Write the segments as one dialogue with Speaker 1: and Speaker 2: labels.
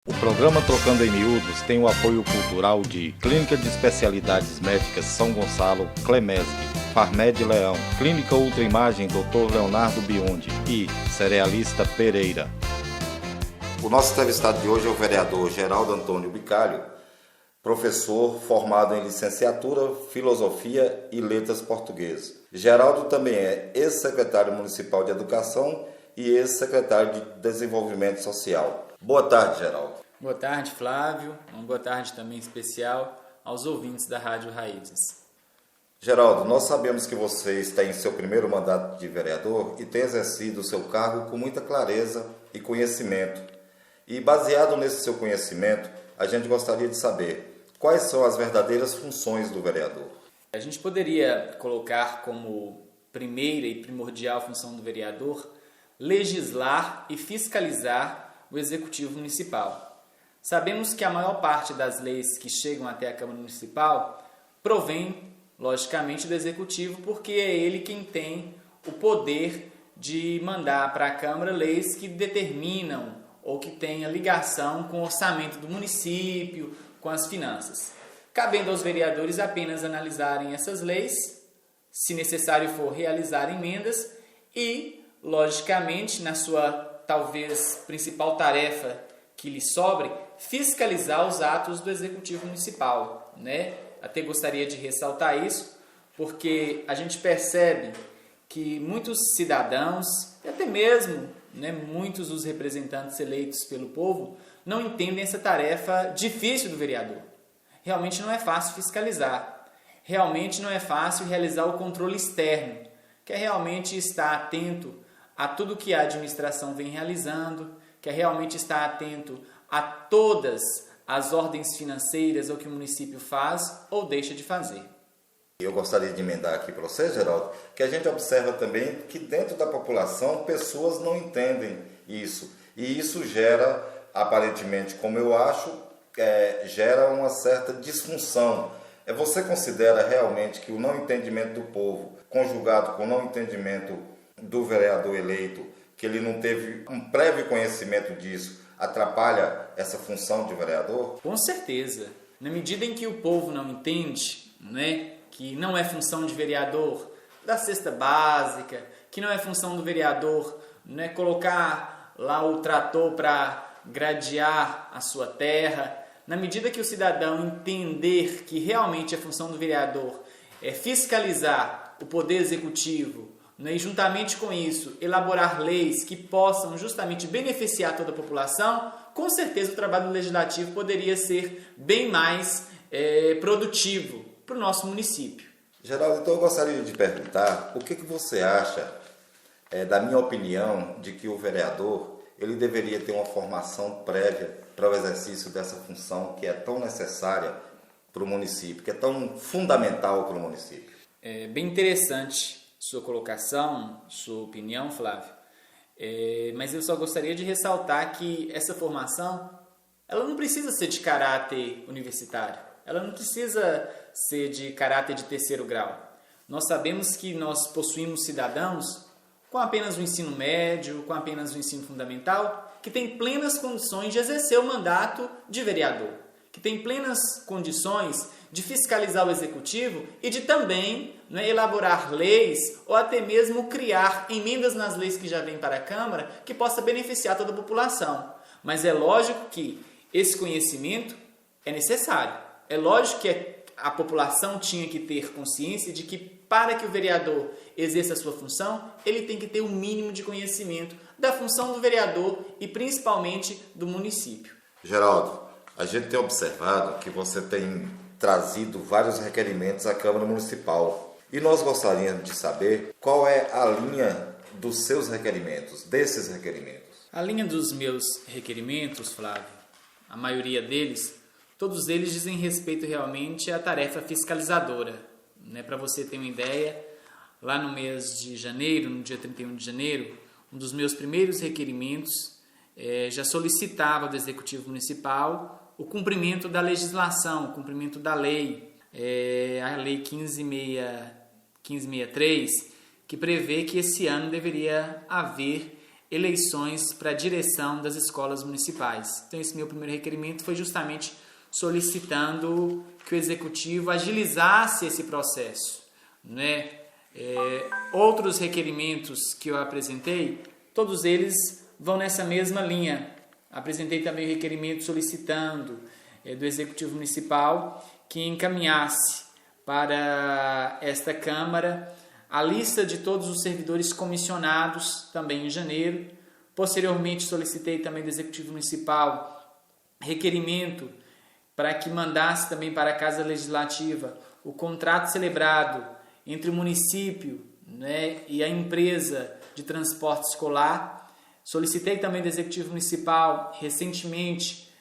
Speaker 1: O programa Trocando em Miúdos tem o apoio cultural de Clínica de Especialidades Médicas São Gonçalo, Clemesg, Farmed Leão, Clínica Ultraimagem Dr. Leonardo Biondi e Cerealista Pereira. O nosso entrevistado de hoje é o vereador Geraldo Antônio Bicalho, professor formado em licenciatura, filosofia e letras portuguesas. Geraldo também é ex-secretário municipal de educação e ex-secretário de desenvolvimento social. Boa tarde, Geraldo.
Speaker 2: Boa tarde, Flávio. Uma boa tarde também especial aos ouvintes da Rádio Raízes.
Speaker 1: Geraldo, nós sabemos que você está em seu primeiro mandato de vereador e tem exercido o seu cargo com muita clareza e conhecimento. E baseado nesse seu conhecimento, a gente gostaria de saber quais são as verdadeiras funções do vereador.
Speaker 2: A gente poderia colocar como primeira e primordial função do vereador legislar e fiscalizar o Executivo Municipal. Sabemos que a maior parte das leis que chegam até a Câmara Municipal provém, logicamente, do Executivo, porque é ele quem tem o poder de mandar para a Câmara leis que determinam ou que tenham ligação com o orçamento do município, com as finanças. Cabendo aos vereadores apenas analisarem essas leis, se necessário for realizar emendas e, logicamente, na sua talvez principal tarefa que lhe sobre, fiscalizar os atos do Executivo Municipal, né? Até gostaria de ressaltar isso, porque a gente percebe que muitos cidadãos, e até mesmo muitos dos representantes eleitos pelo povo, não entendem essa tarefa difícil do vereador. Realmente não é fácil fiscalizar, realmente não é fácil realizar o controle externo, que é realmente estar atento a tudo que a administração vem realizando, que é realmente estar atento a todas as ordens financeiras ou que o município faz ou deixa de fazer.
Speaker 1: Eu gostaria de emendar aqui para você, Geraldo, que a gente observa também que dentro da população pessoas não entendem isso. E isso gera, aparentemente, como eu acho, gera uma certa disfunção. Você considera realmente que o não entendimento do povo, conjugado com o não entendimento do vereador eleito, que ele não teve um prévio conhecimento disso, atrapalha essa função de vereador?
Speaker 2: Com certeza. Na medida em que o povo não entende, que não é função de vereador da cesta básica, que não é função do vereador colocar lá o trator para gradear a sua terra, na medida que o cidadão entender que realmente a função do vereador é fiscalizar o poder executivo, e juntamente com isso elaborar leis que possam justamente beneficiar toda a população, com certeza o trabalho legislativo poderia ser bem mais produtivo para o nosso município.
Speaker 1: Geraldo, então eu gostaria de perguntar o que você acha, da minha opinião, de que o vereador ele deveria ter uma formação prévia para o exercício dessa função que é tão necessária para o município, que é tão fundamental para o município.
Speaker 2: É bem interessante sua colocação, sua opinião, Flávio, mas eu só gostaria de ressaltar que essa formação ela não precisa ser de caráter universitário, ela não precisa ser de caráter de terceiro grau. Nós sabemos que nós possuímos cidadãos com apenas o ensino médio, com apenas o ensino fundamental, que têm plenas condições de exercer o mandato de vereador, que têm plenas condições de fiscalizar o executivo e de também elaborar leis ou até mesmo criar emendas nas leis que já vêm para a Câmara que possa beneficiar toda a população. Mas é lógico que esse conhecimento é necessário. É lógico que a população tinha que ter consciência de que para que o vereador exerça a sua função, ele tem que ter o mínimo de conhecimento da função do vereador e principalmente do município.
Speaker 1: Geraldo, a gente tem observado que você tem trazido vários requerimentos à Câmara Municipal e nós gostaríamos de saber qual é a linha dos seus requerimentos, desses requerimentos.
Speaker 2: A linha dos meus requerimentos, Flávio, a maioria deles, todos eles dizem respeito realmente à tarefa fiscalizadora. Para você ter uma ideia, lá no mês de janeiro, no dia 31 de janeiro, um dos meus primeiros requerimentos já solicitava do Executivo Municipal o cumprimento da legislação, o cumprimento da lei, a Lei 1563, que prevê que esse ano deveria haver eleições para a direção das escolas municipais. Então, esse meu primeiro requerimento foi justamente solicitando que o Executivo agilizasse esse processo, né? Outros requerimentos que eu apresentei, todos eles vão nessa mesma linha. Apresentei também o requerimento solicitando do Executivo Municipal que encaminhasse para esta Câmara a lista de todos os servidores comissionados também em janeiro. Posteriormente, solicitei também do Executivo Municipal requerimento para que mandasse também para a Casa Legislativa o contrato celebrado entre o município, né, e a empresa de transporte escolar. Solicitei também do Executivo Municipal recentemente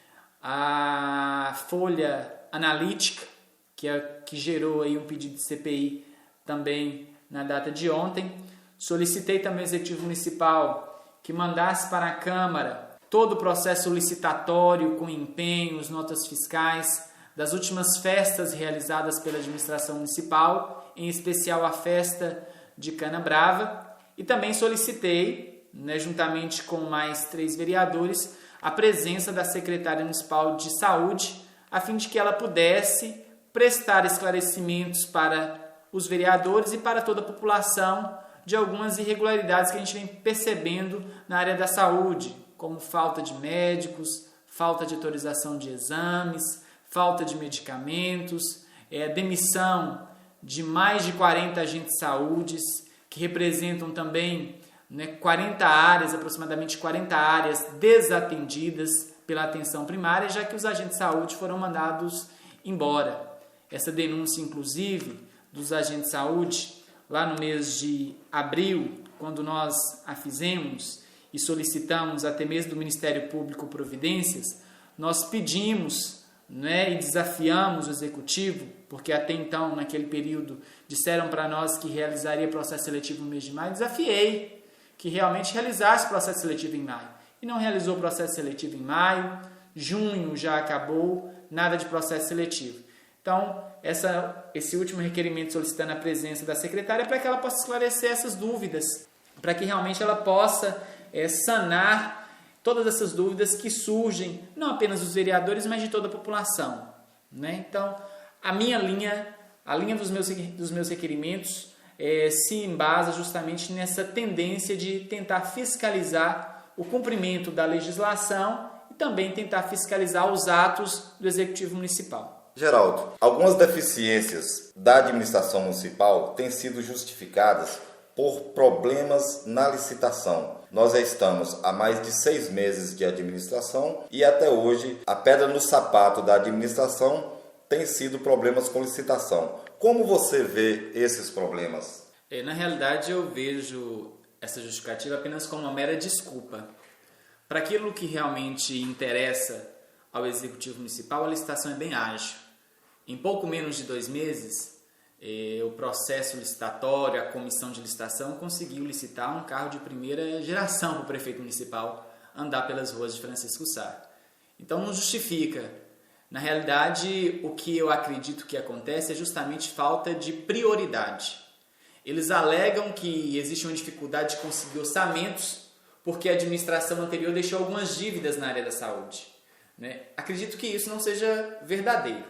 Speaker 2: a folha analítica, que gerou aí um pedido de CPI também na data de ontem. Solicitei também ao Executivo Municipal que mandasse para a Câmara todo o processo licitatório com empenhos, notas fiscais das últimas festas realizadas pela administração municipal, em especial a festa de Cana Brava, e também solicitei, né, juntamente com mais 3 vereadores, a presença da secretária municipal de saúde, a fim de que ela pudesse prestar esclarecimentos para os vereadores e para toda a população de algumas irregularidades que a gente vem percebendo na área da saúde, como falta de médicos, falta de autorização de exames, falta de medicamentos, demissão de mais de 40 agentes de saúde, que representam também, né, 40 áreas, aproximadamente 40 áreas desatendidas pela atenção primária, já que os agentes de saúde foram mandados embora. Essa denúncia, inclusive, dos agentes de saúde, lá no mês de abril, quando nós a fizemos e solicitamos até mesmo do Ministério Público providências, nós pedimos, né, e desafiamos o Executivo, porque até então, naquele período, disseram para nós que realizaria processo seletivo no mês de maio. Desafiei que realmente realizasse processo seletivo em maio. E não realizou processo seletivo em maio, junho já acabou, nada de processo seletivo. Então, esse último requerimento solicitando a presença da secretária é para que ela possa esclarecer essas dúvidas, para que realmente ela possa sanar todas essas dúvidas que surgem, não apenas dos vereadores, mas de toda a população, né? Então, a linha dos meus requerimentos se embasa justamente nessa tendência de tentar fiscalizar o cumprimento da legislação e também tentar fiscalizar os atos do Executivo Municipal.
Speaker 1: Geraldo, algumas deficiências da administração municipal têm sido justificadas por problemas na licitação. Nós já estamos há mais de 6 meses de administração e até hoje a pedra no sapato da administração tem sido problemas com licitação. Como você vê esses problemas?
Speaker 2: Na realidade, eu vejo essa justificativa apenas como uma mera desculpa. Para aquilo que realmente interessa ao Executivo Municipal, a licitação é bem ágil. Em pouco menos de 2 meses, o processo licitatório, a comissão de licitação conseguiu licitar um carro de primeira geração para o prefeito municipal andar pelas ruas de Francisco Sá. Então não justifica. Na realidade, o que eu acredito que acontece é justamente falta de prioridade. Eles alegam que existe uma dificuldade de conseguir orçamentos porque a administração anterior deixou algumas dívidas na área da saúde, né? Acredito que isso não seja verdadeiro.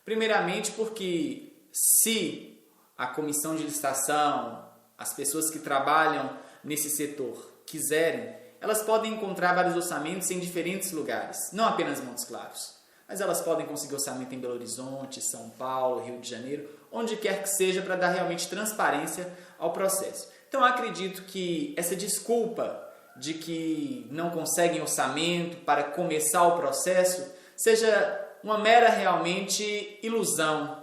Speaker 2: Primeiramente porque se a comissão de licitação, as pessoas que trabalham nesse setor quiserem, elas podem encontrar vários orçamentos em diferentes lugares, não apenas em Montes Claros, mas elas podem conseguir orçamento em Belo Horizonte, São Paulo, Rio de Janeiro, onde quer que seja, para dar realmente transparência ao processo. Então, eu acredito que essa desculpa de que não conseguem orçamento para começar o processo seja uma mera realmente ilusão.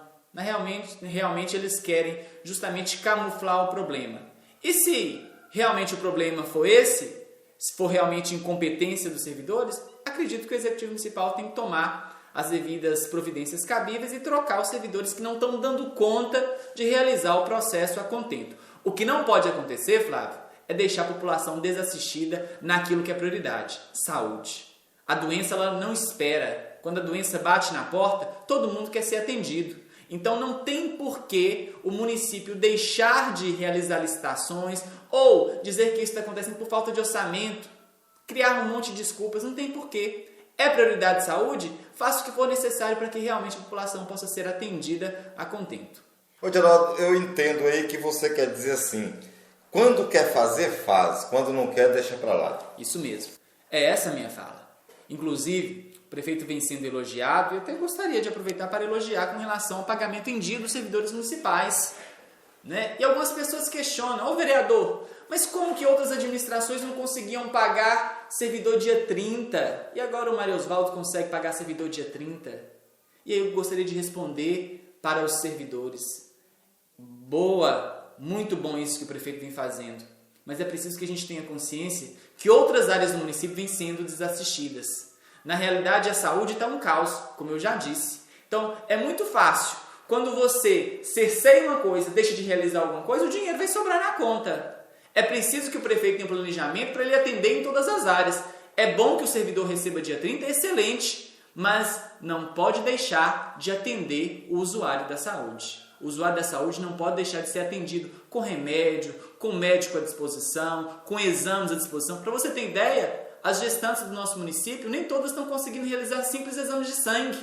Speaker 2: Realmente eles querem justamente camuflar o problema. E se realmente o problema for esse, se for realmente incompetência dos servidores, acredito que o Executivo Municipal tem que tomar as devidas providências cabíveis e trocar os servidores que não estão dando conta de realizar o processo a contento. O que não pode acontecer, Flávio, é deixar a população desassistida naquilo que é prioridade: saúde. A doença ela não espera. Quando a doença bate na porta, todo mundo quer ser atendido. Então não tem por que o município deixar de realizar licitações ou dizer que isso está acontecendo por falta de orçamento, criar um monte de desculpas, não tem por quê. É prioridade de saúde? Faça o que for necessário para que realmente a população possa ser atendida a contento.
Speaker 1: Ô Geraldo, eu entendo aí que você quer dizer assim, quando quer fazer, faz, quando não quer, deixa para lá.
Speaker 2: Isso mesmo, é essa a minha fala. Inclusive, o prefeito vem sendo elogiado e eu até gostaria de aproveitar para elogiar com relação ao pagamento em dia dos servidores municipais. Né? E algumas pessoas questionam, ô vereador, mas como que outras administrações não conseguiam pagar servidor dia 30? E agora o Mário Osvaldo consegue pagar servidor dia 30? E aí eu gostaria de responder para os servidores. Boa, muito bom isso que o prefeito vem fazendo. Mas é preciso que a gente tenha consciência que outras áreas do município vêm sendo desassistidas. Na realidade, a saúde está um caos, como eu já disse. Então, é muito fácil. Quando você cerceia uma coisa, deixa de realizar alguma coisa, o dinheiro vai sobrar na conta. É preciso que o prefeito tenha um planejamento para ele atender em todas as áreas. É bom que o servidor receba dia 30, é excelente, mas não pode deixar de atender o usuário da saúde. O usuário da saúde não pode deixar de ser atendido com remédio, com médico à disposição, com exames à disposição. Para você ter ideia, as gestantes do nosso município, nem todas estão conseguindo realizar simples exames de sangue.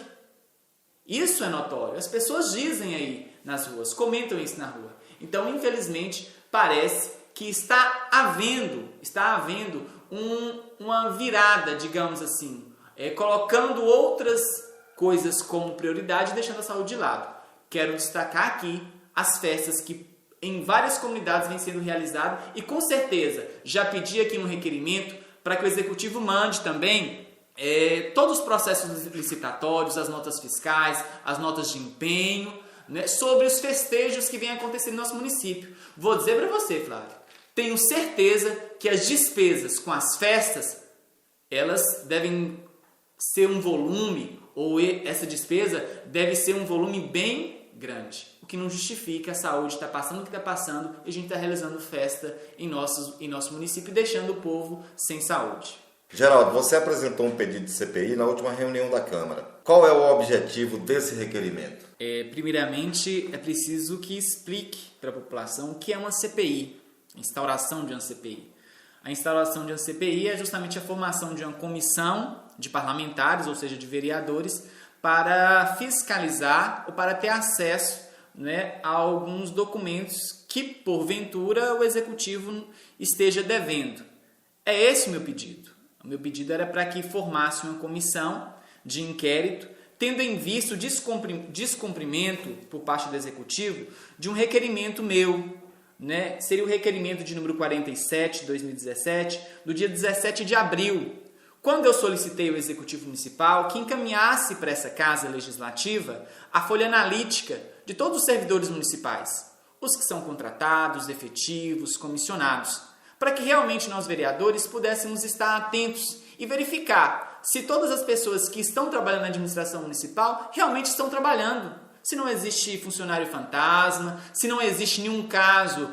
Speaker 2: Isso é notório. As pessoas dizem aí nas ruas, comentam isso na rua. Então, infelizmente, parece que está havendo uma virada, digamos assim, colocando outras coisas como prioridade e deixando a saúde de lado. Quero destacar aqui as festas que em várias comunidades vêm sendo realizadas e com certeza já pedi aqui um requerimento para que o Executivo mande também todos os processos licitatórios, as notas fiscais, as notas de empenho, né, sobre os festejos que vêm acontecendo no nosso município. Vou dizer para você, Flávio, tenho certeza que as despesas com as festas, elas devem ser um volume, ou essa despesa deve ser um volume bem grande. O que não justifica a saúde estar passando o que está passando e a gente está realizando festa em nosso município e deixando o povo sem saúde.
Speaker 1: Geraldo, você apresentou um pedido de CPI na última reunião da Câmara. Qual é o objetivo desse requerimento?
Speaker 2: Primeiramente, é preciso que explique para a população o que é uma CPI, a instauração de uma CPI. A instauração de uma CPI é justamente a formação de uma comissão de parlamentares, ou seja, de vereadores, para fiscalizar ou para ter acesso, né, a alguns documentos que, porventura, o Executivo esteja devendo. É esse o meu pedido. O meu pedido era para que formasse uma comissão de inquérito, tendo em vista o descumprimento por parte do Executivo de um requerimento meu, né? Seria o requerimento de número 47 de 2017, do dia 17 de abril, quando eu solicitei ao Executivo Municipal que encaminhasse para essa Casa Legislativa a folha analítica de todos os servidores municipais, os que são contratados, efetivos, comissionados, para que realmente nós vereadores pudéssemos estar atentos e verificar se todas as pessoas que estão trabalhando na administração municipal realmente estão trabalhando. Se não existe funcionário fantasma, se não existe nenhum caso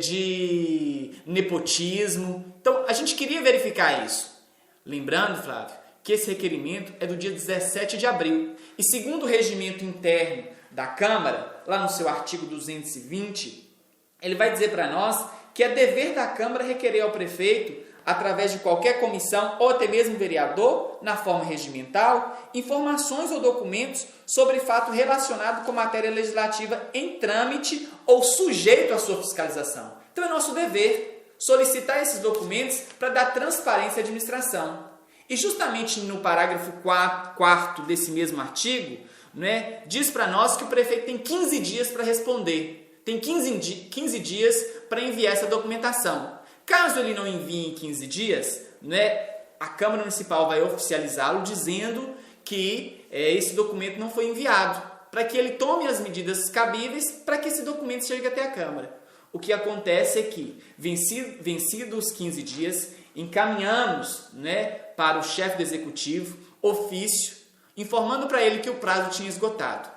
Speaker 2: de nepotismo. Então, a gente queria verificar isso. Lembrando, Flávio, que esse requerimento é do dia 17 de abril. E segundo o regimento interno da Câmara, lá no seu artigo 220, ele vai dizer para nós que é dever da Câmara requerer ao prefeito, através de qualquer comissão ou até mesmo vereador, na forma regimental, informações ou documentos sobre fato relacionado com matéria legislativa em trâmite ou sujeito à sua fiscalização. Então é nosso dever solicitar esses documentos para dar transparência à administração. E justamente no parágrafo 4º desse mesmo artigo, né, diz para nós que o prefeito tem 15 dias para responder. Tem 15 dias para enviar essa documentação. Caso ele não envie em 15 dias, né, a Câmara Municipal vai oficializá-lo dizendo que esse documento não foi enviado, para que ele tome as medidas cabíveis para que esse documento chegue até a Câmara. O que acontece é que, vencidos os 15 dias, encaminhamos, né, para o chefe do Executivo ofício, informando para ele que o prazo tinha esgotado.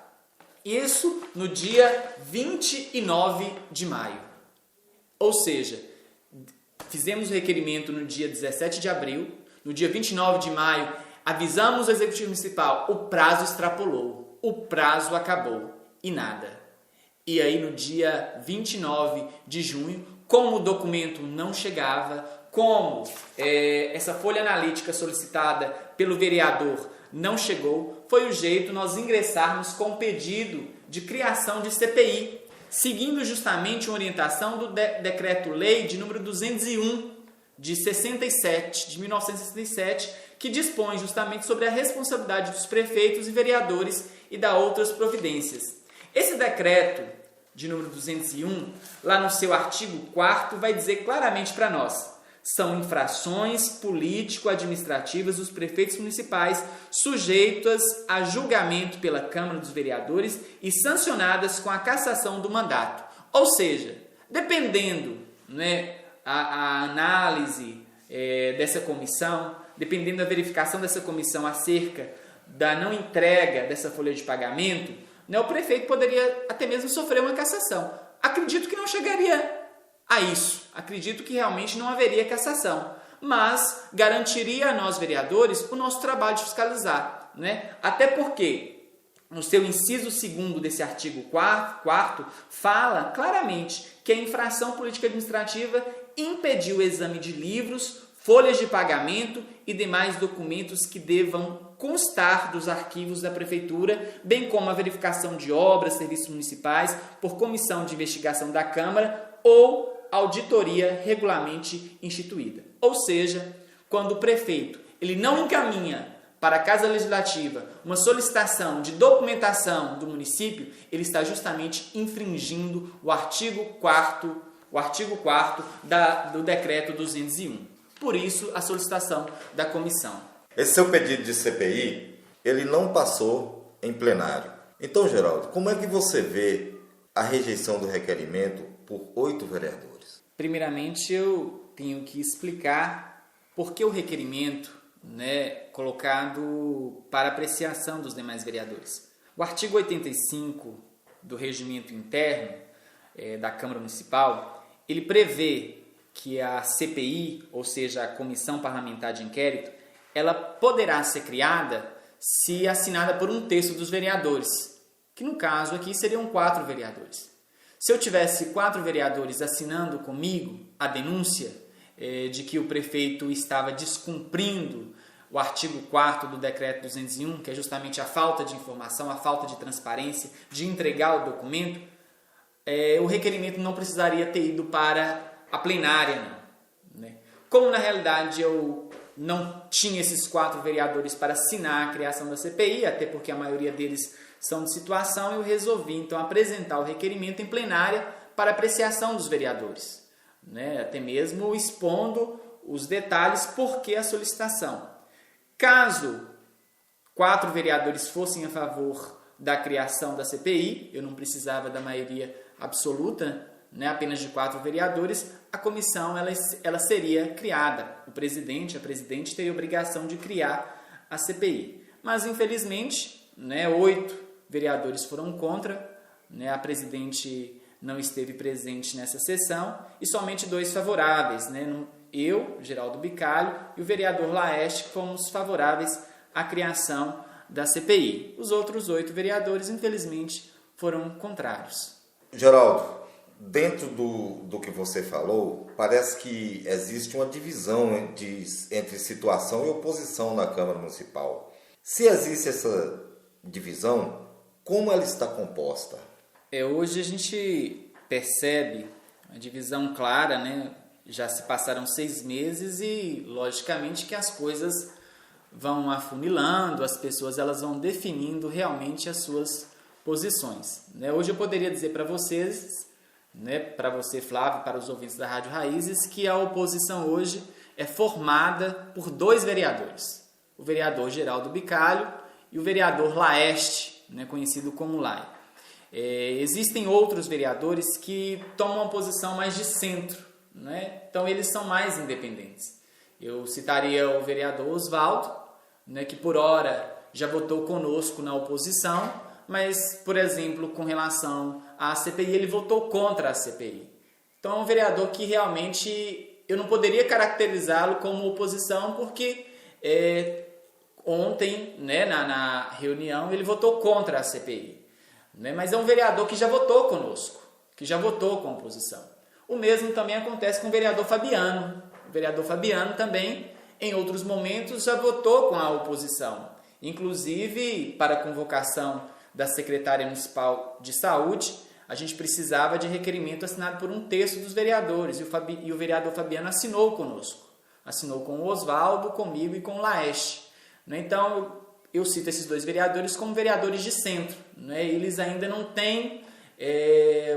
Speaker 2: Isso no dia 29 de maio. Ou seja, fizemos o requerimento no dia 17 de abril, no dia 29 de maio, avisamos o Executivo Municipal, o prazo extrapolou, o prazo acabou. e nada. E aí no dia 29 de junho, como o documento não chegava, como essa folha analítica solicitada pelo vereador não chegou, foi o jeito nós ingressarmos com o pedido de criação de CPI, seguindo justamente uma orientação do Decreto-Lei de número 201 de 1967, que dispõe justamente sobre a responsabilidade dos prefeitos e vereadores e da outras providências. Esse decreto de número 201, lá no seu artigo 4º, vai dizer claramente para nós: são infrações político-administrativas dos prefeitos municipais sujeitas a julgamento pela Câmara dos Vereadores e sancionadas com a cassação do mandato. Ou seja, dependendo, a análise dessa comissão, dependendo da verificação dessa comissão acerca da não entrega dessa folha de pagamento, o prefeito poderia até mesmo sofrer uma cassação. Acredito que não chegaria a isso. Acredito que realmente não haveria cassação, mas garantiria a nós vereadores o nosso trabalho de fiscalizar, Até porque no seu inciso 2º desse artigo 4º fala claramente que a infração política administrativa impediu o exame de livros, folhas de pagamento e demais documentos que devam constar dos arquivos da Prefeitura, bem como a verificação de obras, serviços municipais por comissão de investigação da Câmara ou auditoria regularmente instituída. Ou seja, quando o prefeito ele não encaminha para a Casa Legislativa uma solicitação de documentação do município, ele está justamente infringindo o artigo 4º do Decreto 201. Por isso, a solicitação da comissão.
Speaker 1: Esse seu pedido de CPI, ele não passou em plenário. Então, Geraldo, como é que você vê a rejeição do requerimento por 8 vereadores?
Speaker 2: Primeiramente, eu tenho que explicar por que o requerimento colocado para apreciação dos demais vereadores. O artigo 85 do Regimento Interno da Câmara Municipal, ele prevê que a CPI, ou seja, a Comissão Parlamentar de Inquérito, ela poderá ser criada se assinada por 1/3 dos vereadores, que no caso aqui seriam 4 vereadores. Se eu tivesse 4 vereadores assinando comigo a denúncia de que o prefeito estava descumprindo o artigo 4º do Decreto 201, que é justamente a falta de informação, a falta de transparência, de entregar o documento, o requerimento não precisaria ter ido para a plenária, não. Como na realidade eu não tinha esses 4 vereadores para assinar a criação da CPI, até porque a maioria deles são de situação, eu resolvi então apresentar o requerimento em plenária para apreciação dos vereadores, até mesmo expondo os detalhes por que a solicitação. Caso 4 vereadores fossem a favor da criação da CPI, eu não precisava da maioria absoluta, apenas de 4 vereadores, a comissão ela seria criada. A presidente teria a obrigação de criar a CPI. Mas, infelizmente, 8 vereadores foram contra, a presidente não esteve presente nessa sessão e somente 2 favoráveis, eu, Geraldo Bicalho, e o vereador Laeste, que fomos favoráveis à criação da CPI. Os outros 8 vereadores, infelizmente, foram contrários.
Speaker 1: Geraldo, dentro do que você falou, parece que existe uma divisão entre situação e oposição na Câmara Municipal. Se existe essa divisão, como ela está composta?
Speaker 2: Hoje a gente percebe a divisão clara, Já se passaram 6 meses e, logicamente, que as coisas vão afunilando, as pessoas elas vão definindo realmente as suas posições. Hoje eu poderia dizer para vocês, para você, Flávio, para os ouvintes da Rádio Raízes, que a oposição hoje é formada por 2 vereadores. O vereador Geraldo Bicalho e o vereador Laeste, conhecido como Lai. Existem outros vereadores que tomam uma posição mais de centro, então eles são mais independentes. Eu citaria o vereador Oswaldo, que por hora já votou conosco na oposição, mas, por exemplo, com relação à CPI, ele votou contra a CPI. Então é um vereador que realmente eu não poderia caracterizá-lo como oposição, porque ontem, na reunião, ele votou contra a CPI. né? Mas é um vereador que já votou conosco, que já votou com a oposição. O mesmo também acontece com o vereador Fabiano. O vereador Fabiano também, em outros momentos, já votou com a oposição. Inclusive, para a convocação da secretária municipal de saúde, a gente precisava de requerimento assinado por 1/3 dos vereadores, e o vereador Fabiano assinou conosco. Assinou com o Oswaldo, comigo e com o Laeste. Então, eu cito esses dois vereadores como vereadores de centro. Eles ainda não têm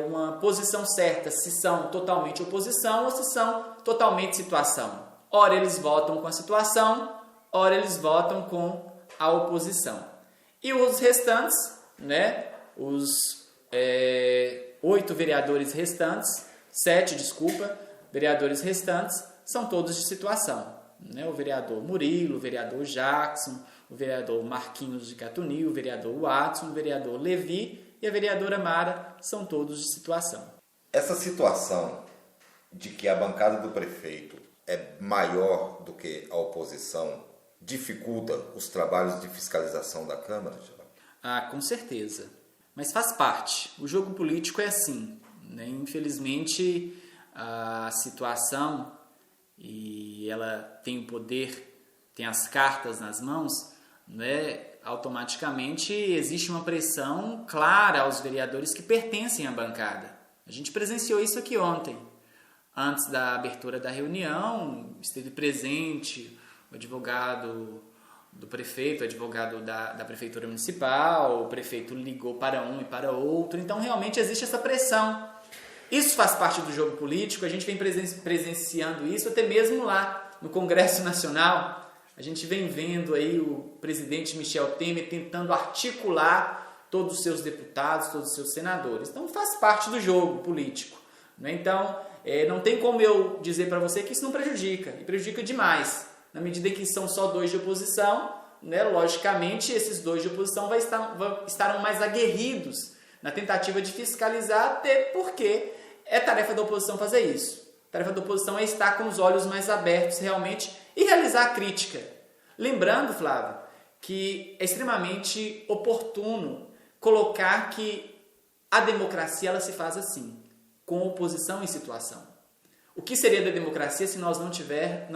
Speaker 2: uma posição certa, se são totalmente oposição ou se são totalmente situação. Ora eles votam com a situação, ora eles votam com a oposição. E os restantes, os 8 vereadores restantes, 7, vereadores restantes, são todos de situação. O vereador Murilo, o vereador Jackson, o vereador Marquinhos de Catunil, o vereador Watson, o vereador Levi e a vereadora Mara são todos de situação.
Speaker 1: Essa situação de que a bancada do prefeito é maior do que a oposição dificulta os trabalhos de fiscalização da Câmara, Geraldo?
Speaker 2: Com certeza. Mas faz parte. O jogo político é assim. Infelizmente, a situação, e ela tem o poder, tem as cartas nas mãos, automaticamente existe uma pressão clara aos vereadores que pertencem à bancada. A gente presenciou isso aqui ontem. Antes da abertura da reunião, esteve presente o advogado do prefeito, o advogado da prefeitura municipal, o prefeito ligou para um e para outro. Então, realmente existe essa pressão. Isso faz parte do jogo político, a gente vem presenciando isso até mesmo lá no Congresso Nacional. A gente vem vendo aí o presidente Michel Temer tentando articular todos os seus deputados, todos os seus senadores. Então, faz parte do jogo político. Então, não tem como eu dizer para você que isso não prejudica, e prejudica demais. Na medida em que são só 2 de oposição, logicamente, esses 2 de oposição estarão mais aguerridos na tentativa de fiscalizar, até porque é tarefa da oposição fazer isso. A tarefa da oposição é estar com os olhos mais abertos realmente e realizar a crítica. Lembrando, Flávio, que é extremamente oportuno colocar que a democracia ela se faz assim, com oposição em situação. O que seria da democracia se nós não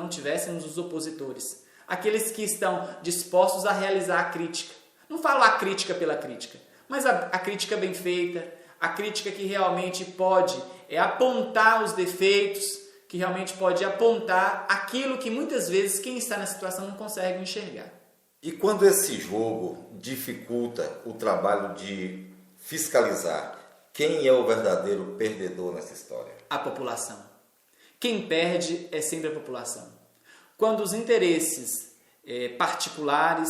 Speaker 2: tivéssemos os opositores? Aqueles que estão dispostos a realizar a crítica. Não falo a crítica pela crítica, mas a crítica bem feita, a crítica que realmente pode apontar os defeitos, que realmente pode apontar aquilo que muitas vezes quem está na situação não consegue enxergar.
Speaker 1: E quando esse jogo dificulta o trabalho de fiscalizar, quem é o verdadeiro perdedor nessa história?
Speaker 2: A população. Quem perde é sempre a população. Quando os interesses particulares,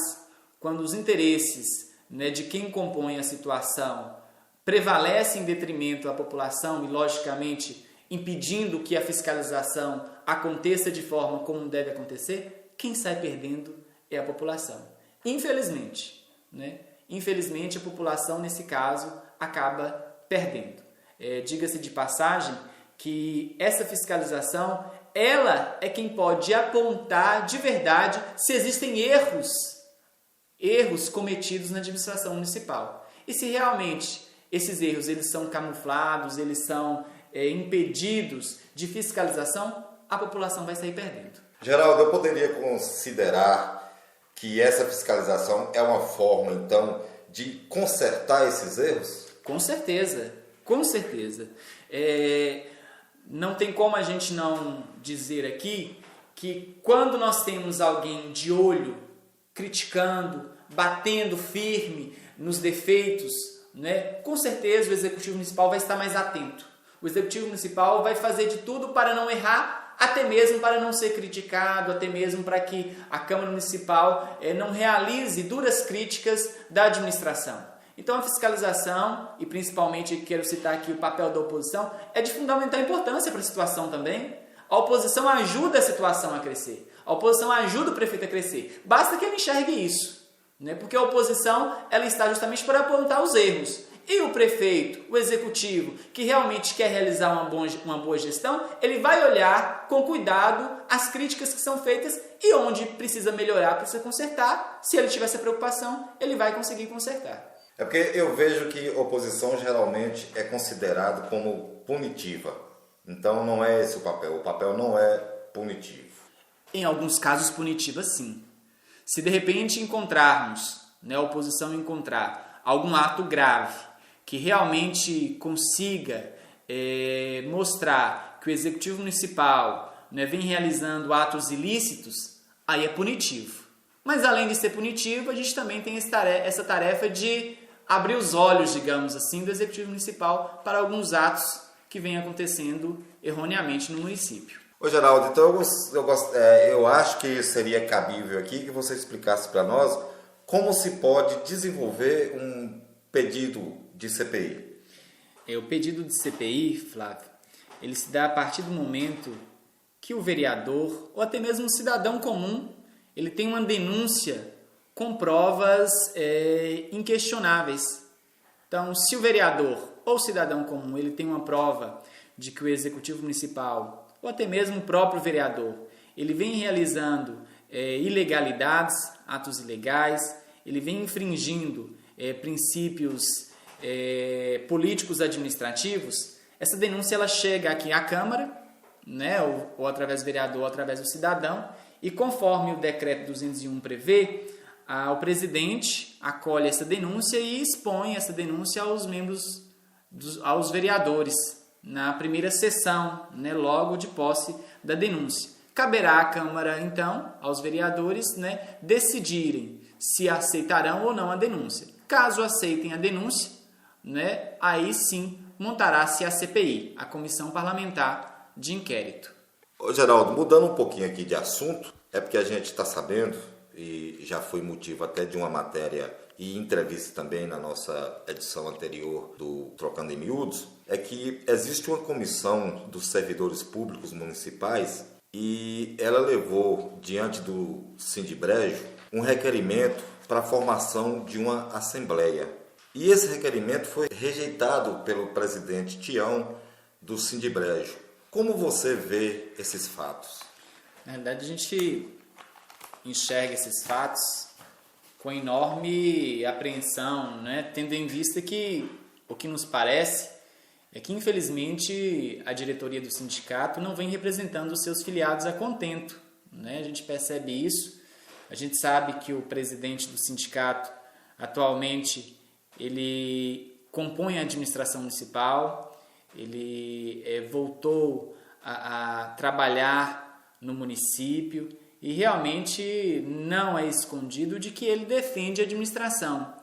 Speaker 2: quando os interesses de quem compõe a situação prevalecem em detrimento à população e, logicamente, impedindo que a fiscalização aconteça de forma como deve acontecer, quem sai perdendo é a população. Infelizmente, Infelizmente, a população, nesse caso, acaba perdendo. Diga-se de passagem que essa fiscalização, ela é quem pode apontar de verdade se existem erros cometidos na administração municipal. E se realmente esses erros eles são camuflados, eles são impedidos de fiscalização, a população vai sair perdendo.
Speaker 1: Geraldo, eu poderia considerar que essa fiscalização é uma forma, então, de consertar esses erros?
Speaker 2: Com certeza, com certeza. Não tem como a gente não dizer aqui que quando nós temos alguém de olho, criticando, batendo firme nos defeitos, com certeza o Executivo Municipal vai estar mais atento. O Executivo Municipal vai fazer de tudo para não errar, até mesmo para não ser criticado, até mesmo para que a Câmara Municipal não realize duras críticas da administração. Então a fiscalização, e principalmente quero citar aqui o papel da oposição, é de fundamental importância para a situação também. A oposição ajuda a situação a crescer. A oposição ajuda o prefeito a crescer. Basta que ele enxergue isso. Porque a oposição ela está justamente para apontar os erros. E o prefeito, o executivo, que realmente quer realizar uma boa gestão, ele vai olhar com cuidado as críticas que são feitas e onde precisa melhorar, precisa consertar. Se ele tiver essa preocupação, ele vai conseguir consertar.
Speaker 1: É porque eu vejo que oposição geralmente é considerado como punitiva. Então não é esse o papel. O papel não é punitivo.
Speaker 2: Em alguns casos punitiva, sim. Se de repente encontrarmos, a oposição encontrar algum ato grave que realmente consiga mostrar que o Executivo Municipal vem realizando atos ilícitos, aí é punitivo. Mas além de ser punitivo, a gente também tem essa tarefa de abrir os olhos, digamos assim, do Executivo Municipal para alguns atos que vêm acontecendo erroneamente no município.
Speaker 1: Ô Geraldo, então eu acho que seria cabível aqui que você explicasse para nós como se pode desenvolver um pedido de CPI.
Speaker 2: O pedido de CPI, Flávio, ele se dá a partir do momento que o vereador, ou até mesmo um cidadão comum, ele tem uma denúncia com provas inquestionáveis. Então, se o vereador ou o cidadão comum ele tem uma prova de que o Executivo Municipal, ou até mesmo o próprio vereador, ele vem realizando ilegalidades, atos ilegais, ele vem infringindo princípios políticos administrativos, essa denúncia ela chega aqui à Câmara, ou através do vereador, ou através do cidadão, e conforme o decreto 201 prevê, o presidente acolhe essa denúncia e expõe essa denúncia aos membros, aos vereadores, na primeira sessão, logo de posse da denúncia. Caberá à Câmara, então, aos vereadores, decidirem se aceitarão ou não a denúncia. Caso aceitem a denúncia, aí sim montará-se a CPI, a Comissão Parlamentar de Inquérito.
Speaker 1: Ô Geraldo, mudando um pouquinho aqui de assunto, é porque a gente está sabendo, e já foi motivo até de uma matéria e entrevista também na nossa edição anterior do Trocando em Miúdos, é que existe uma comissão dos servidores públicos municipais e ela levou diante do Sindibrejo um requerimento para a formação de uma assembleia. E esse requerimento foi rejeitado pelo presidente Tião do Sindibrejo. Como você vê esses fatos?
Speaker 2: Na verdade, a gente enxerga esses fatos com enorme apreensão, tendo em vista que o que nos parece é que, infelizmente, a diretoria do sindicato não vem representando os seus filiados a contento. A gente percebe isso. A gente sabe que o presidente do sindicato, atualmente, ele compõe a administração municipal, ele voltou a trabalhar no município e realmente não é escondido de que ele defende a administração.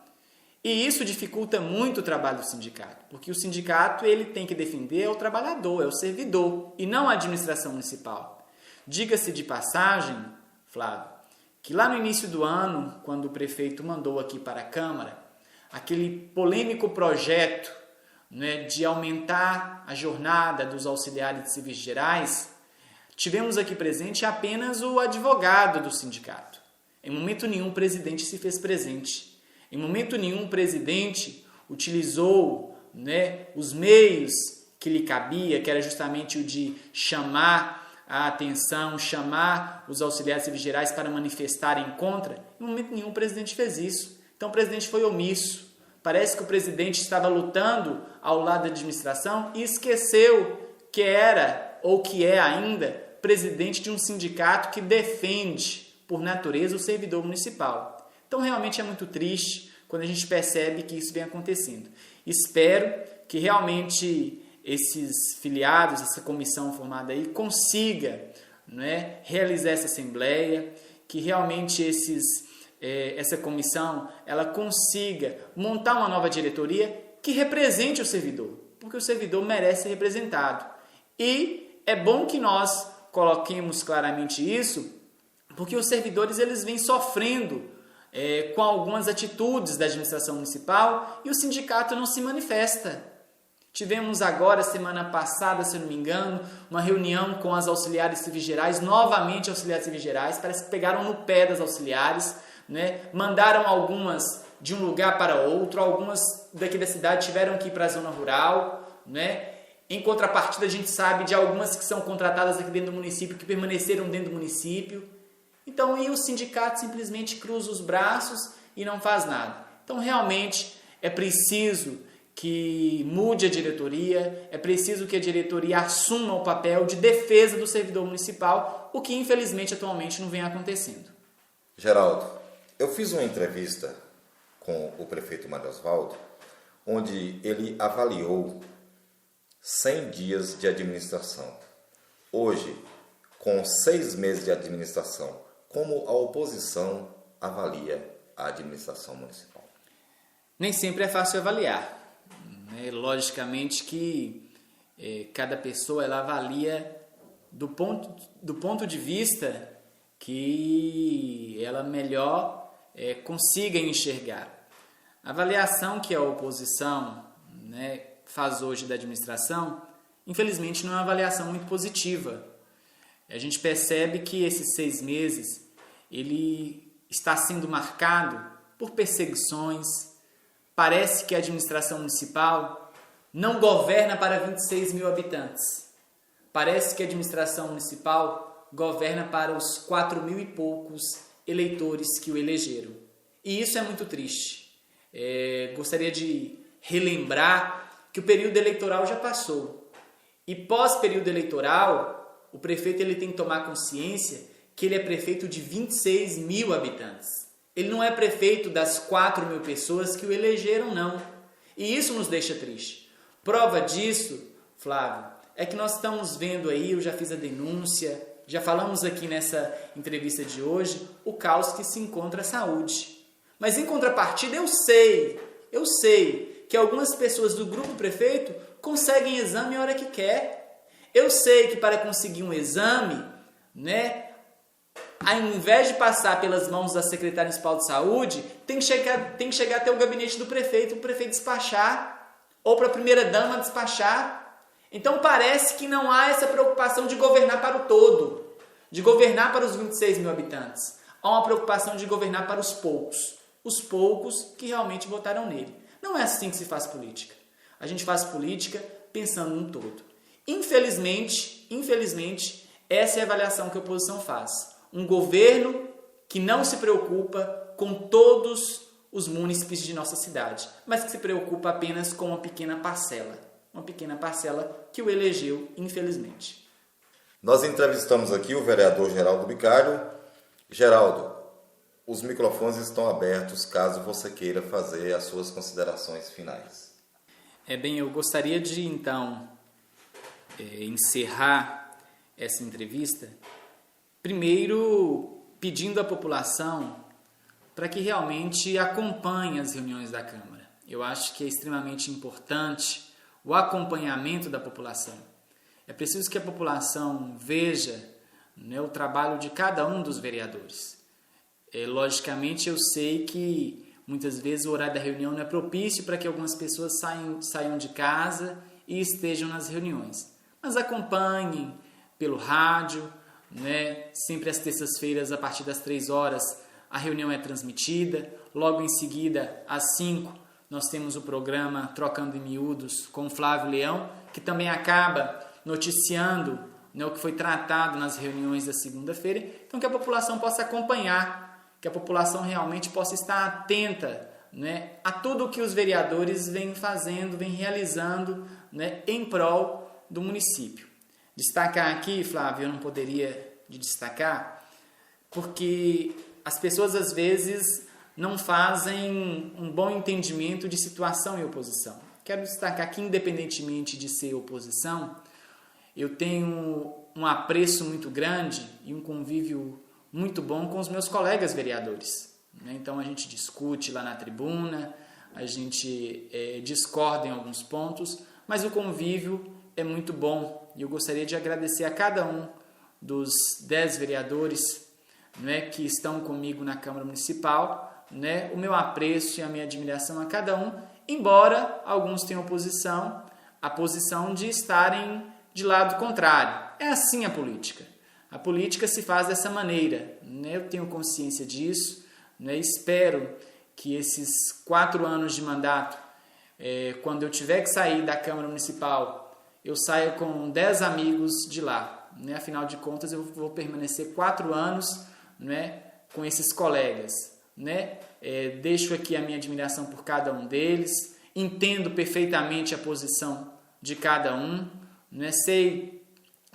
Speaker 2: E isso dificulta muito o trabalho do sindicato, porque o sindicato ele tem que defender o trabalhador, é o servidor, e não a administração municipal. Diga-se de passagem, Flávio, que lá no início do ano, quando o prefeito mandou aqui para a Câmara, aquele polêmico projeto de aumentar a jornada dos auxiliares de serviços gerais, tivemos aqui presente apenas o advogado do sindicato. Em momento nenhum o presidente se fez presente. Em momento nenhum o presidente utilizou os meios que lhe cabia, que era justamente o de chamar a atenção, chamar os auxiliares civis gerais para manifestarem contra. Em momento nenhum o presidente fez isso. Então o presidente foi omisso. Parece que o presidente estava lutando ao lado da administração e esqueceu que era, ou que é ainda, presidente de um sindicato que defende, por natureza, o servidor municipal. Então, realmente é muito triste quando a gente percebe que isso vem acontecendo. Espero que realmente esses filiados, essa comissão formada aí, consiga realizar essa assembleia, que realmente essa comissão ela consiga montar uma nova diretoria que represente o servidor, porque o servidor merece ser representado. E é bom que nós coloquemos claramente isso, porque os servidores eles vêm sofrendo com algumas atitudes da administração municipal e o sindicato não se manifesta. Tivemos agora, semana passada, se eu não me engano, uma reunião com as auxiliares civis gerais, novamente auxiliares civis gerais, parece que pegaram no pé das auxiliares, mandaram algumas de um lugar para outro, algumas daqui da cidade tiveram que ir para a zona rural, Em contrapartida, a gente sabe de algumas que são contratadas aqui dentro do município, que permaneceram dentro do município. Então, e o sindicato simplesmente cruza os braços e não faz nada. Então, realmente, é preciso que mude a diretoria, é preciso que a diretoria assuma o papel de defesa do servidor municipal, o que infelizmente atualmente não vem acontecendo.
Speaker 1: Geraldo, eu fiz uma entrevista com o prefeito Mário Osvaldo, onde ele avaliou 100 dias de administração. Hoje, com 6 meses de administração, como a oposição avalia a administração municipal?
Speaker 2: Nem sempre é fácil avaliar. Logicamente que cada pessoa ela avalia do ponto de vista que ela melhor consiga enxergar. A avaliação que a oposição faz hoje da administração, infelizmente não é uma avaliação muito positiva. A gente percebe que esses 6 meses ele está sendo marcado por perseguições. Parece que a administração municipal não governa para 26 mil habitantes. Parece que a administração municipal governa para os 4 mil e poucos eleitores que o elegeram. E isso é muito triste. Gostaria de relembrar que o período eleitoral já passou. E pós-período eleitoral, o prefeito ele tem que tomar consciência que ele é prefeito de 26 mil habitantes. Ele não é prefeito das 4 mil pessoas que o elegeram, não. E isso nos deixa triste. Prova disso, Flávio, é que nós estamos vendo aí, eu já fiz a denúncia, já falamos aqui nessa entrevista de hoje, o caos que se encontra a saúde. Mas em contrapartida, eu sei que algumas pessoas do grupo prefeito conseguem exame a hora que quer. Eu sei que para conseguir um exame, ao invés de passar pelas mãos da secretária municipal de saúde, tem que chegar até o gabinete do prefeito, o prefeito despachar, ou para a primeira-dama despachar. Então parece que não há essa preocupação de governar para o todo, de governar para os 26 mil habitantes. Há uma preocupação de governar para os poucos que realmente votaram nele. Não é assim que se faz política. A gente faz política pensando no todo. Infelizmente, essa é a avaliação que a oposição faz. Um governo que não se preocupa com todos os munícipes de nossa cidade, mas que se preocupa apenas com uma pequena parcela que o elegeu, infelizmente.
Speaker 1: Nós entrevistamos aqui o vereador Geraldo Bicário. Geraldo, os microfones estão abertos caso você queira fazer as suas considerações finais.
Speaker 2: Eu gostaria de, então, encerrar essa entrevista, primeiro pedindo à população para que realmente acompanhe as reuniões da Câmara. Eu acho que é extremamente importante o acompanhamento da população. É preciso que a população veja o trabalho de cada um dos vereadores. Logicamente, eu sei que muitas vezes o horário da reunião não é propício para que algumas pessoas saiam de casa e estejam nas reuniões. Mas acompanhem pelo rádio, sempre às terças-feiras, a partir das 3 horas, a reunião é transmitida. Logo em seguida, às 5, nós temos o programa Trocando em Miúdos com o Flávio Leão, que também acaba noticiando o que foi tratado nas reuniões da segunda-feira. Então, que a população possa acompanhar, que a população realmente possa estar atenta a tudo o que os vereadores vêm fazendo, vêm realizando em prol do município. Destacar aqui, Flávio, eu não poderia destacar, porque as pessoas às vezes não fazem um bom entendimento de situação e oposição. Quero destacar que, independentemente de ser oposição, eu tenho um apreço muito grande e um convívio muito bom com os meus colegas vereadores. Então a gente discute lá na tribuna, a gente discorda em alguns pontos, mas o convívio é muito bom. E eu gostaria de agradecer a cada um dos 10 vereadores que estão comigo na Câmara Municipal, o meu apreço e a minha admiração a cada um, embora alguns tenham a posição de estarem de lado contrário. É assim a política. A política se faz dessa maneira. Eu tenho consciência disso. Espero que esses 4 anos de mandato, quando eu tiver que sair da Câmara Municipal, eu saia com 10 amigos de lá. Afinal de contas, eu vou permanecer 4 anos com esses colegas. né? Deixo aqui a minha admiração por cada um deles, entendo perfeitamente a posição de cada um, né? Sei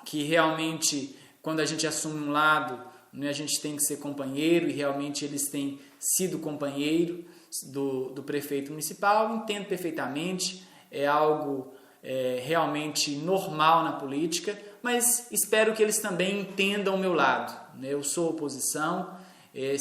Speaker 2: que realmente quando a gente assume um lado, né, a gente tem que ser companheiro, e realmente eles têm sido companheiro do prefeito municipal. Entendo perfeitamente, é algo realmente normal na política, mas espero que eles também entendam o meu lado, né? Eu sou oposição,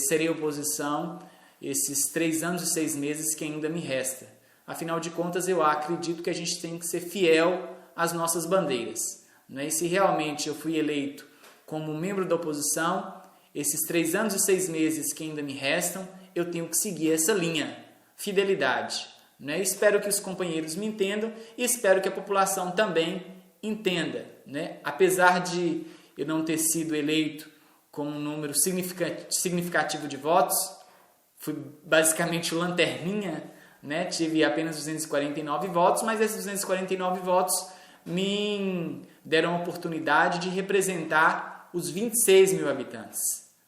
Speaker 2: serei oposição esses 3 anos e 6 meses que ainda me resta. Afinal de contas, eu acredito que a gente tem que ser fiel às nossas bandeiras, né? E se realmente eu fui eleito como membro da oposição, esses 3 anos e 6 meses que ainda me restam, eu tenho que seguir essa linha, fidelidade, né? Espero que os companheiros me entendam e espero que a população também entenda, né? Apesar de eu não ter sido eleito com um número significativo de votos, fui basicamente o lanterninha, né? Tive apenas 249 votos, mas esses 249 votos me deram a oportunidade de representar os 26 mil habitantes,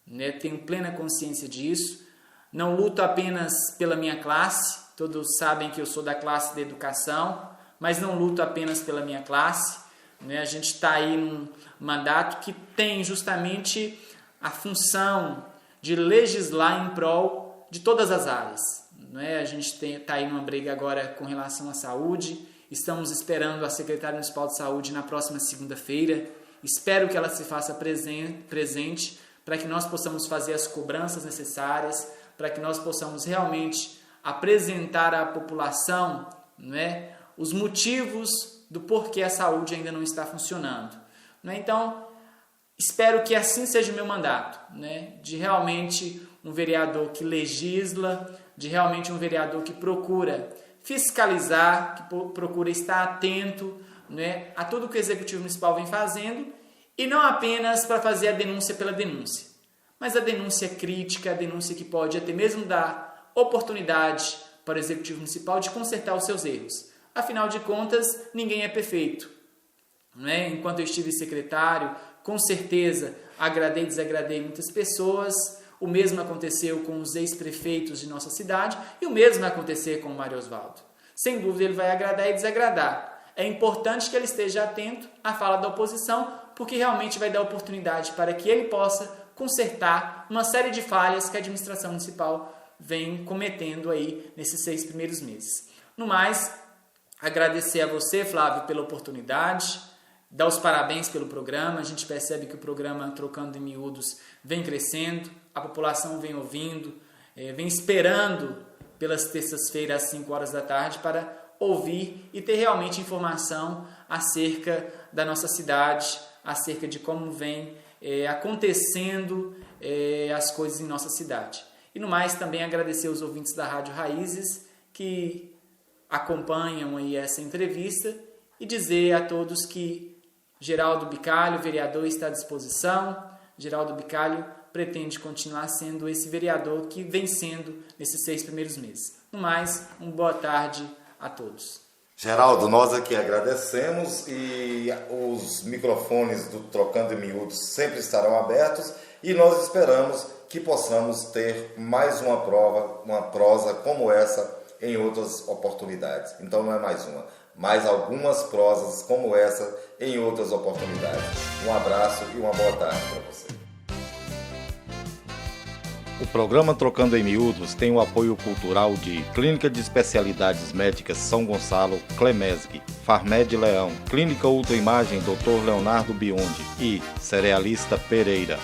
Speaker 2: né? Tenho plena consciência disso. Não luto apenas pela minha classe, todos sabem que eu sou da classe da educação, mas não luto apenas pela minha classe, né? A gente está aí num mandato que tem justamente a função de legislar em prol de todas as áreas, né? A gente está aí numa briga agora com relação à saúde, estamos esperando a secretária municipal de saúde na próxima segunda-feira. Espero que ela se faça presente para que nós possamos fazer as cobranças necessárias, para que nós possamos realmente apresentar à população, né, os motivos do porquê a saúde ainda não está funcionando, né? Então, espero que assim seja o meu mandato, né, de realmente um vereador que legisla, de realmente um vereador que procura fiscalizar, que procura estar atento, né, a tudo que o Executivo Municipal vem fazendo, e não apenas para fazer a denúncia pela denúncia, mas a denúncia crítica, a denúncia que pode até mesmo dar oportunidade para o Executivo Municipal de consertar os seus erros. Afinal de contas, ninguém é perfeito, né? Enquanto eu estive secretário, com certeza agradei e desagradei muitas pessoas. O mesmo aconteceu com os ex-prefeitos de nossa cidade e o mesmo vai acontecer com o Mário Osvaldo. Sem dúvida ele vai agradar e desagradar. É importante que ele esteja atento à fala da oposição, porque realmente vai dar oportunidade para que ele possa consertar uma série de falhas que a administração municipal vem cometendo aí nesses 6 primeiros meses. No mais, agradecer a você, Flávio, pela oportunidade, dar os parabéns pelo programa. A gente percebe que o programa Trocando em Miúdos vem crescendo, a população vem ouvindo, vem esperando pelas terças-feiras às 5 horas da tarde para ouvir e ter realmente informação acerca da nossa cidade, acerca de como vem acontecendo as coisas em nossa cidade. E no mais, também agradecer aos ouvintes da Rádio Raízes que acompanham aí essa entrevista e dizer a todos que Geraldo Bicalho, vereador, está à disposição. Geraldo Bicalho pretende continuar sendo esse vereador que vem sendo nesses 6 primeiros meses. No mais, uma boa tarde a todos.
Speaker 1: Geraldo, nós aqui agradecemos e os microfones do Trocando em Miúdos sempre estarão abertos e nós esperamos que possamos ter mais uma prosa como essa em outras oportunidades. Então não é mais uma, mais algumas prosas como essa em outras oportunidades. Um abraço e uma boa tarde para você. O programa Trocando em Miúdos tem o apoio cultural de Clínica de Especialidades Médicas São Gonçalo, Clemesg, Farmed Leão, Clínica Ultraimagem Dr. Leonardo Biondi e Cerealista Pereira.